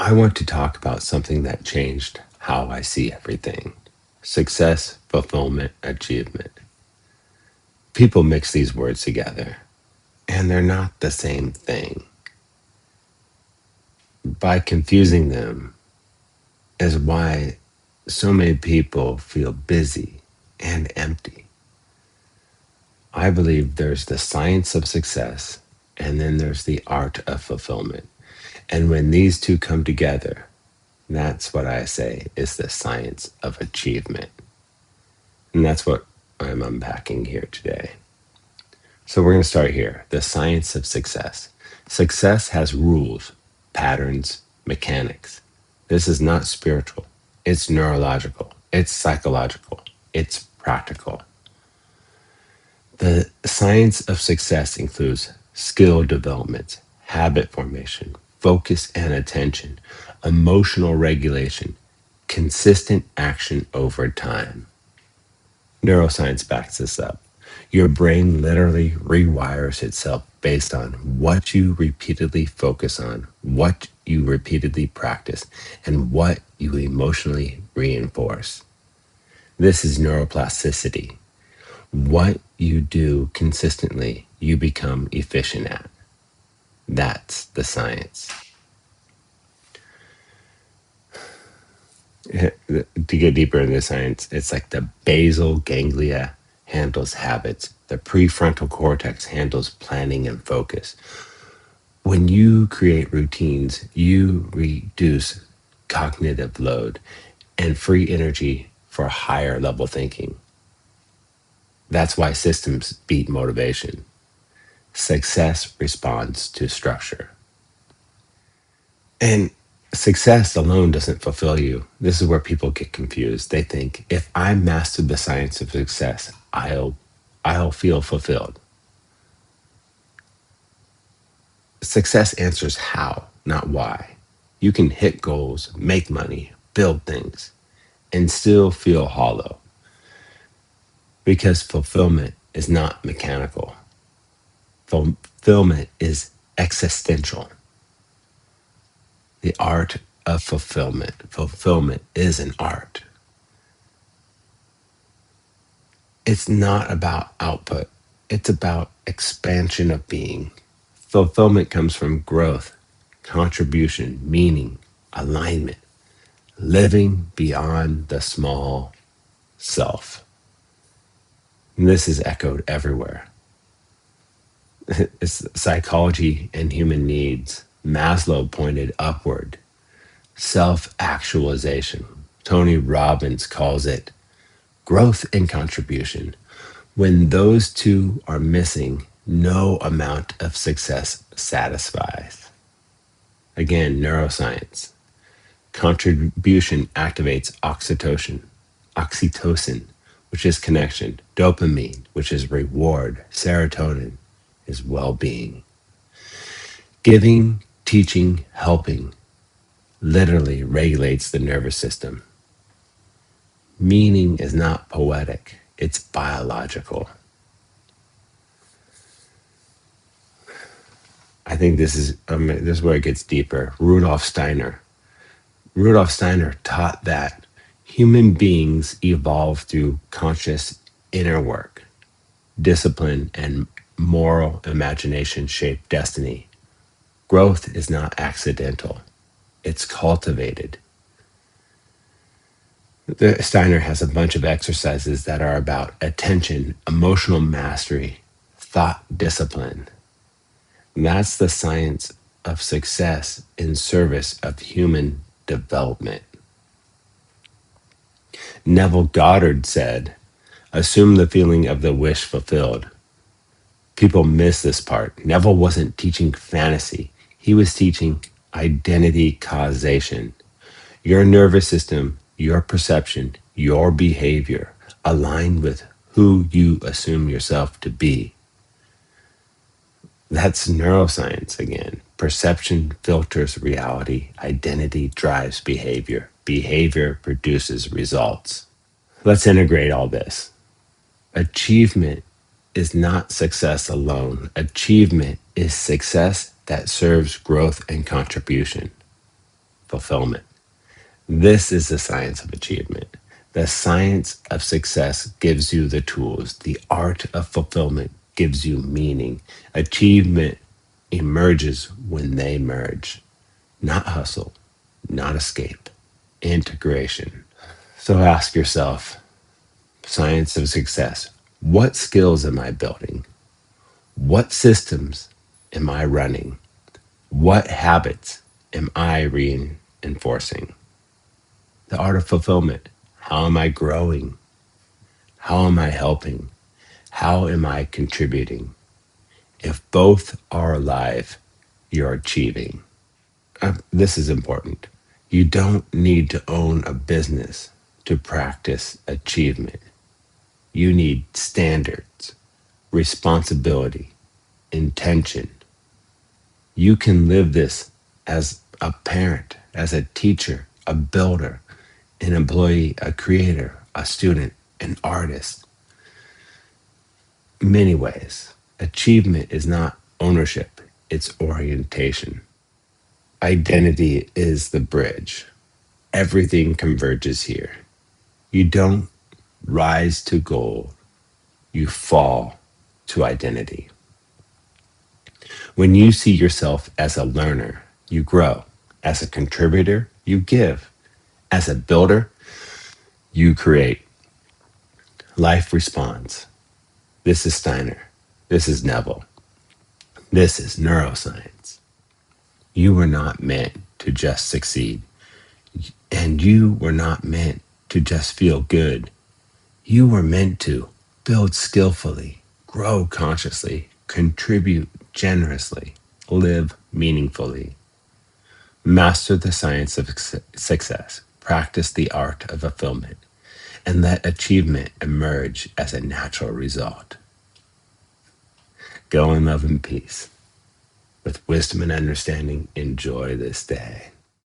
I want to talk about something that changed how I see everything: success, fulfillment, achievement. People mix these words together, and they're not the same thing. By confusing them is why so many people feel busy and empty. I believe there's the science of success, and then there's the art of fulfillment. And when these two come together, that's what I say is the science of achievement. And that's what I'm unpacking here today. So we're going to start here. The science of success. Success has rules, patterns, mechanics. This is not spiritual. It's neurological. It's psychological. It's practical. The science of success includes skill development, habit formation, focus and attention, emotional regulation, consistent action over time. Neuroscience backs this up. Your brain literally rewires itself based on what you repeatedly focus on, what you repeatedly practice, and what you emotionally reinforce. This is neuroplasticity. What you do consistently, you become efficient at. That's the science. To get deeper into the science, it's like the basal ganglia handles habits, the prefrontal cortex handles planning and focus. When you create routines, you reduce cognitive load and free energy for higher level thinking. That's why systems beat motivation. Success responds to structure. And success alone doesn't fulfill you. This is where people get confused. They think if I master the science of success, I'll feel fulfilled. Success answers how, not why. You can hit goals, make money, build things, and still feel hollow because fulfillment is not mechanical. Fulfillment is existential. The art of fulfillment. Fulfillment is an art. It's not about output, it's about expansion of being. Fulfillment comes from growth, contribution, meaning, alignment, living beyond the small self. And this is echoed everywhere. It's psychology and human needs. Maslow pointed upward. Self actualization. Tony Robbins calls it growth and contribution. When those two are missing, no amount of success satisfies. Again, neuroscience. Contribution activates oxytocin, which is connection, dopamine, which is reward, serotonin is well-being. Giving, teaching, helping literally regulates the nervous system. Meaning is not poetic, it's biological. I think this is where it gets deeper. Rudolf Steiner taught that human beings evolve through conscious inner work. Discipline and moral imagination shape destiny. Growth is not accidental, it's cultivated. Steiner has a bunch of exercises that are about attention, emotional mastery, thought discipline. And that's the science of success in service of human development. Neville Goddard said, assume the feeling of the wish fulfilled. People miss this part. Neville wasn't teaching fantasy. He was teaching identity causation. Your nervous system, your perception, your behavior align with who you assume yourself to be. That's neuroscience again. Perception filters reality. Identity drives behavior. Behavior produces results. Let's integrate all this. Achievement is not success alone. Achievement is success that serves growth and contribution. fulfillment. This is the science of achievement. The science of success gives you the tools. The art of fulfillment gives you meaning. Achievement emerges when they merge. Not hustle, not escape, integration. So ask yourself, science of success, what skills am I building? What systems am I running? What habits am I reinforcing? The art of fulfillment, how am I growing? How am I helping? How am I contributing? If both are alive, you're achieving. This is important. You don't need to own a business to practice achievement. You need standards, responsibility, intention. You can live this as a parent, as a teacher, a builder, an employee, a creator, a student, an artist. Many ways. Achievement is not ownership, it's orientation. Identity is the bridge. Everything converges here. You don't rise to goal, you fall to identity. When you see yourself as a learner, you grow. As a contributor, you give. As a builder, you create. Life responds. This is Steiner. This is Neville. This is neuroscience. You were not meant to just succeed. And you were not meant to just feel good. You were meant to build skillfully, grow consciously, contribute generously, live meaningfully. Master the science of success, practice the art of fulfillment, and let achievement emerge as a natural result. Go in love and peace. With wisdom and understanding, enjoy this day.